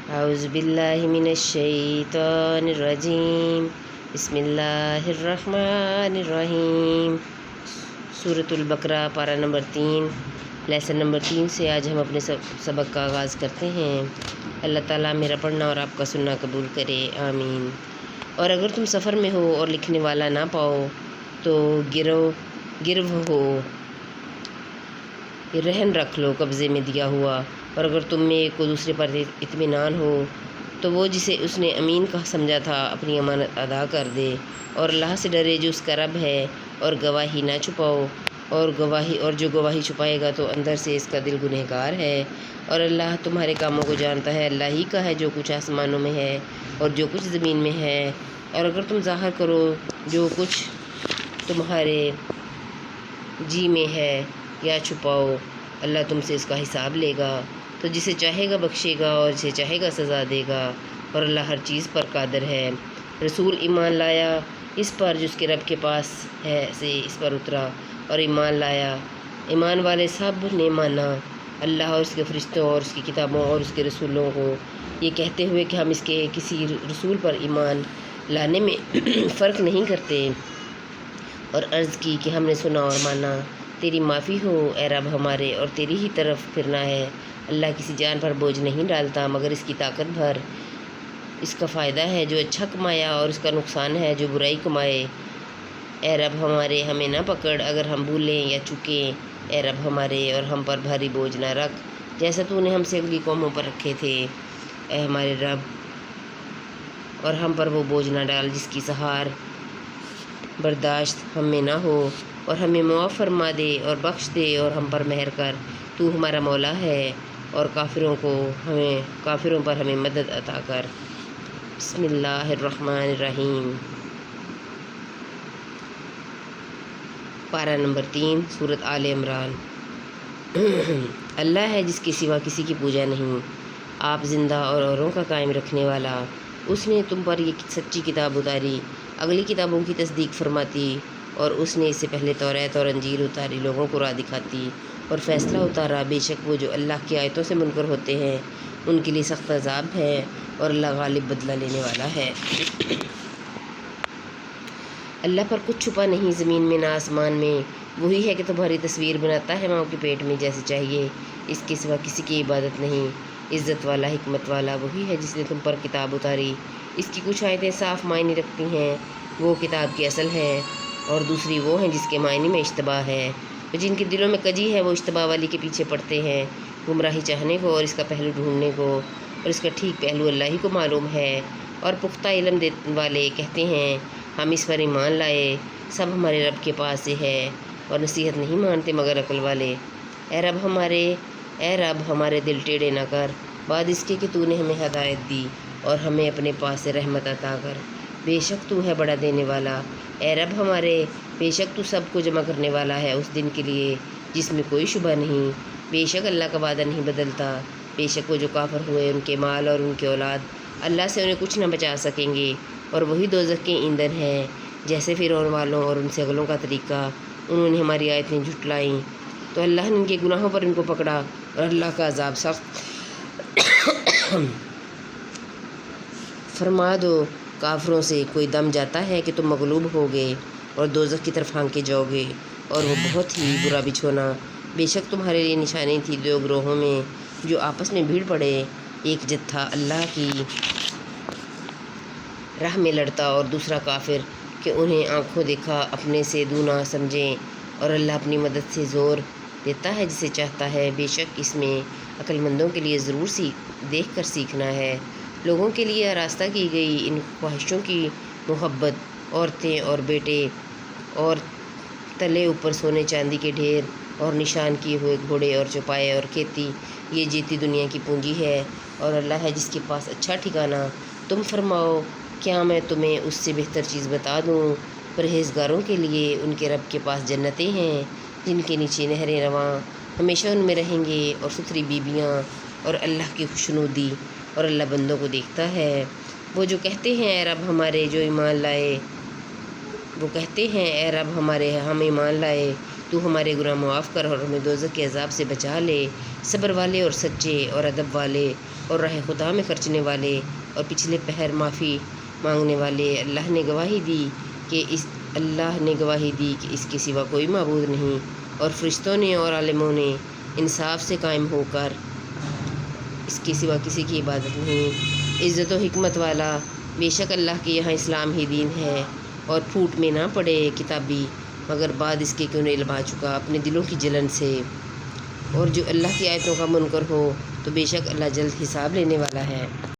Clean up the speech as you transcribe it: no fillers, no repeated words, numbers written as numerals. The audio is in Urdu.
اعوذ باللہ من الشیطان الرجیم بسم اللہ الرحمن الرحیم۔ سورۃ البقرہ پارہ نمبر 3 لیسن نمبر 3 سے آج ہم اپنے سبق کا آغاز کرتے ہیں۔ اللہ تعالیٰ میرا پڑھنا اور آپ کا سننا قبول کرے، آمین۔ اور اگر تم سفر میں ہو اور لکھنے والا نہ پاؤ تو گرو ہو، رہن رکھ لو قبضے میں دیا ہوا، اور اگر تم میں ایک کو دوسرے پر اطمینان ہو تو وہ جسے اس نے امین کا سمجھا تھا اپنی امانت ادا کر دے، اور اللہ سے ڈرے جو اس کا رب ہے، اور گواہی نہ چھپاؤ، اور جو گواہی چھپائے گا تو اندر سے اس کا دل گنہگار ہے، اور اللہ تمہارے کاموں کو جانتا ہے۔ اللہ ہی کا ہے جو کچھ آسمانوں میں ہے اور جو کچھ زمین میں ہے، اور اگر تم ظاہر کرو جو کچھ تمہارے جی میں ہے یا چھپاؤ، اللہ تم سے اس کا حساب لے گا، تو جسے چاہے گا بخشے گا اور جسے چاہے گا سزا دے گا، اور اللہ ہر چیز پر قادر ہے۔ رسول ایمان لایا اس پر جو اس کے رب کے پاس ہے سے اس پر اترا، اور ایمان لایا، ایمان والے سب نے مانا اللہ اور اس کے فرشتوں اور اس کی کتابوں اور اس کے رسولوں کو، یہ کہتے ہوئے کہ ہم اس کے کسی رسول پر ایمان لانے میں فرق نہیں کرتے، اور عرض کی کہ ہم نے سنا اور مانا۔ تیری معافی ہو اے رب ہمارے، اور تیری ہی طرف پھرنا ہے۔ اللہ کسی جان پر بوجھ نہیں ڈالتا مگر اس کی طاقت بھر، اس کا فائدہ ہے جو اچھا کمایا اور اس کا نقصان ہے جو برائی کمائے۔ اے رب ہمارے ہمیں نہ پکڑ اگر ہم بھولیں یا چکیں، اے رب ہمارے اور ہم پر بھاری بوجھ نہ رکھ جیسا تو نے ہم سے اگلی قوموں پر رکھے تھے، اے ہمارے رب، اور ہم پر وہ بوجھ نہ ڈال جس کی سہار برداشت ہم میں نہ ہو، اور ہمیں معاف فرما دے اور بخش دے اور ہم پر مہر کر، تو ہمارا مولا ہے، اور کافروں پر ہمیں مدد عطا کر۔ بسم اللہ الرحمن الرحیم۔ پارہ نمبر 3 سورۃ آل عمران۔ اللہ ہے جس کے سوا کسی کی پوجا نہیں، آپ زندہ اور اوروں کا قائم رکھنے والا۔ اس نے تم پر یہ سچی کتاب اتاری، اگلی کتابوں کی تصدیق فرماتی، اور اس نے اس سے پہلے توریت اور انجیل اتاری، لوگوں کو راہ دکھاتی اور فیصلہ اتارا۔ بے شک وہ جو اللہ کی آیتوں سے منکر ہوتے ہیں ان کے لیے سخت عذاب ہے، اور اللہ غالب بدلہ لینے والا ہے۔ اللہ پر کچھ چھپا نہیں زمین میں نہ آسمان میں، وہی ہے کہ تمہاری تصویر بناتا ہے ماں کے پیٹ میں جیسے چاہیے، اس کے سوا کسی کی عبادت نہیں۔ عزت والا حکمت والا وہی ہے جس نے تم پر کتاب اتاری، اس کی کچھ آیتیں صاف معنی رکھتی ہیں، وہ کتاب کی اصل ہے، اور دوسری وہ ہیں جس کے معنی میں اشتباہ ہے۔ جن کے دلوں میں کجی ہے وہ اشتباہ والی کے پیچھے پڑتے ہیں، گمراہی چاہنے کو اور اس کا پہلو ڈھونڈنے کو، اور اس کا ٹھیک پہلو اللہ ہی کو معلوم ہے۔ اور پختہ علم والے کہتے ہیں ہم اس پر ایمان لائے، سب ہمارے رب کے پاس سے ہے، اور نصیحت نہیں مانتے مگر عقل والے۔ اے رب ہمارے دل ٹیڑھے نہ کر بعد اس کے کہ تو نے ہمیں ہدایت دی، اور ہمیں اپنے پاس سے رحمت عطا کر، بے شک تو ہے بڑا دینے والا۔ اے رب ہمارے، بے شک تو سب کو جمع کرنے والا ہے اس دن کے لیے جس میں کوئی شبہ نہیں، بے شک اللہ کا وعدہ نہیں بدلتا۔ بے شک وہ جو کافر ہوئے ان کے مال اور ان کے اولاد اللہ سے انہیں کچھ نہ بچا سکیں گے، اور وہی دوزخ کے ایندھن ہیں۔ جیسے فرعون والوں اور ان سے اگلوں کا طریقہ، انہوں نے ہماری آیتیں جھٹلائیں تو اللہ نے ان کے گناہوں پر ان کو پکڑا، اور اللہ کا عذاب سخت۔ فرما دو کافروں سے کوئی دم جاتا ہے کہ تم مغلوب ہوگے اور دوزخ کی طرف ہانکے جاؤ گے، اور وہ بہت ہی برا بچھونا۔ بے شک تمہارے لیے نشانی تھی دو گروہوں میں جو آپس میں بھیڑ پڑے، ایک جتھا اللہ کی راہ میں لڑتا اور دوسرا کافر، کہ انہیں آنکھوں دیکھا اپنے سے دونا سمجھیں، اور اللہ اپنی مدد سے زور دیتا ہے جسے چاہتا ہے۔ بے شک اس میں عقل مندوں کے لیے ضرور دیکھ کر سیکھنا ہے۔ لوگوں کے لیے آراستہ کی گئی ان خواہشوں کی محبت، عورتیں اور بیٹے، اور تلے اوپر سونے چاندی کے ڈھیر، اور نشان کیے ہوئے گھوڑے اور چوپائے اور کھیتی، یہ جیتی دنیا کی پونجی ہے، اور اللہ ہے جس کے پاس اچھا ٹھکانہ۔ تم فرماؤ کیا میں تمہیں اس سے بہتر چیز بتا دوں؟ پرہیزگاروں کے لیے ان کے رب کے پاس جنتیں ہیں جن کے نیچے نہریں رواں، ہمیشہ ان میں رہیں گے، اور ستھری بیبیاں، اور اللہ کی خوشنودی، اور اللہ بندوں کو دیکھتا ہے۔ وہ جو کہتے ہیں اے رب ہمارے جو ایمان لائے وہ کہتے ہیں اے رب ہمارے، ہم ایمان لائے، تو ہمارے گناہ معاف کر اور ہمیں دوزخ کے عذاب سے بچا لے۔ صبر والے اور سچے اور ادب والے اور راہ خدا میں خرچنے والے اور پچھلے پہر معافی مانگنے والے، اللہ نے گواہی دی کہ اس کے سوا کوئی معبود نہیں، اور فرشتوں نے اور عالموں نے انصاف سے قائم ہو کر اس کے سوا کسی کی عبادت نہیں۔ عزت و حکمت والا، بے شک اللہ کے یہاں اسلام ہی دین ہے، اور پھوٹ میں نہ پڑے کتابی مگر بعد اس کے کہ انہیں علم آ چکا اپنے دلوں کی جلن سے۔ اور جو اللہ کی آیتوں کا منکر ہو تو بے شک اللہ جلد حساب لینے والا ہے۔